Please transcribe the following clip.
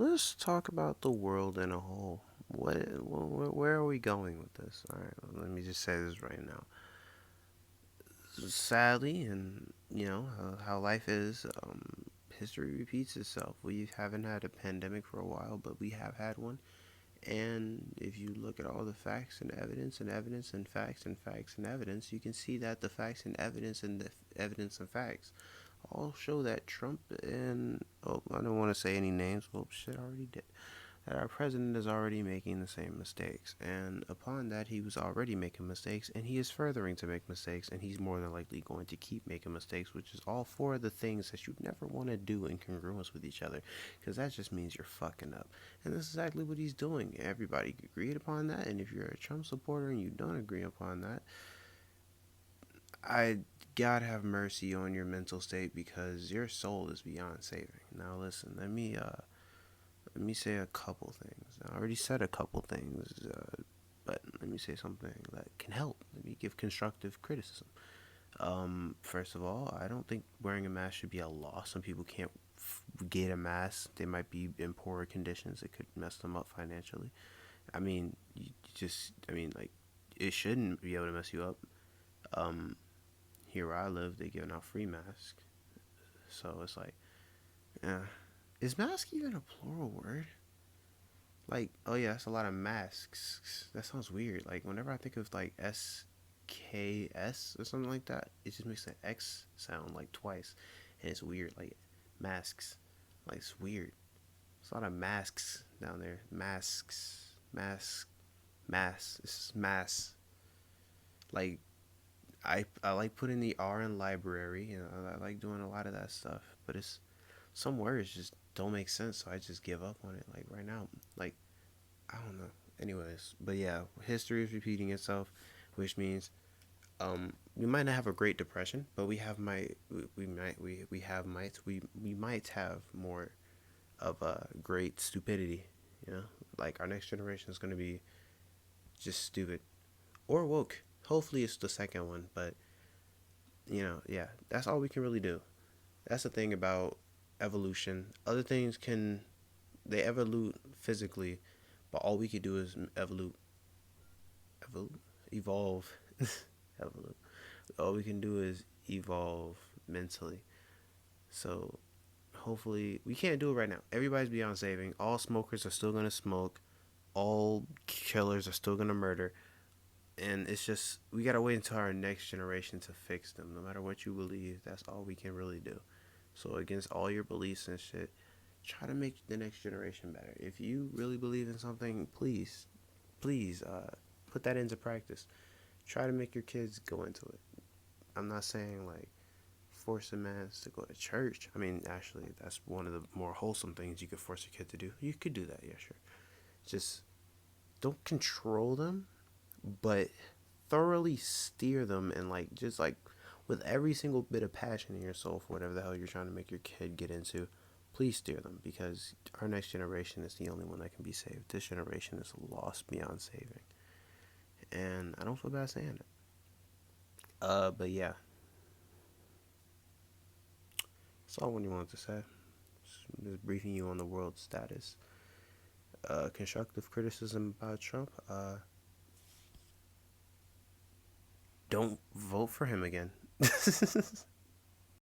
let's talk about the world in a whole. Where are we going with this? All right, let me just say this right now. Sadly, and how life is, history repeats itself. We haven't had a pandemic for a while, but we have had one. And if you look at all the facts and evidence and facts and facts and evidence, you can see that the facts and evidence and the evidence and facts all show that Trump and, oh, I don't want to say any names. Well, shit, I already did. That our president is already making the same mistakes. And upon that, he was already making mistakes, and he is furthering to make mistakes, and he's more than likely going to keep making mistakes, which is all four of the things that you never want to do in congruence with each other, because that just means you're fucking up. And this is exactly what he's doing. Everybody agreed upon that, and if you're a Trump supporter and you don't agree upon that, I God have mercy on your mental state because your soul is beyond saving. Now listen, let me say a couple things. I already said a couple things, but let me say something that can help. Let me give constructive criticism. First of all, I don't think wearing a mask should be a law. Some people can't get a mask. They might be in poorer conditions. It could mess them up financially. I mean, like, it shouldn't be able to mess you up. Um, Here where I live, they giving out free masks. So it's like, yeah. Is mask even a plural word? Like, oh yeah, that's a lot of masks. That sounds weird. Like, whenever I think of like SKS or something like that, it just makes the X sound like twice, and it's weird. Like masks, like it's weird. It's a lot of masks down there. Masks, mask, mass. It's mass. Like I like putting the R in library. I like doing a lot of that stuff. But it's some words just don't make sense, so I just give up on it. Like right now, like I don't know. Anyways, but yeah, history is repeating itself, which means we might not have a Great Depression, but we might have more of a great stupidity. You know, like our next generation is gonna be just stupid or woke. Hopefully, it's the second one, but yeah, that's all we can really do. That's the thing about evolution. Other things can they evolve physically, but all we could do is evolve, evolve, evolve. All we can do is evolve mentally. So hopefully we can't do it right now. Everybody's beyond saving. All smokers are still gonna smoke. All killers are still gonna murder. And it's just we gotta wait until our next generation to fix them. No matter what you believe, that's all we can really do. So against all your beliefs and shit, try to make the next generation better. If you really believe in something, please put that into practice. Try to make your kids go into it. I'm not saying like force a man to go to church. I mean, actually, that's one of the more wholesome things you could force a kid to do. You could do that, yeah, sure. Just don't control them, but thoroughly steer them and like just like with every single bit of passion in your soul for whatever the hell you're trying to make your kid get into. Please steer them because our next generation is the only one that can be saved. This generation is lost beyond saving, and I don't feel bad saying it. But yeah, that's all I wanted to say. Just briefing you on the world status. Constructive criticism about Trump. Don't vote for him again.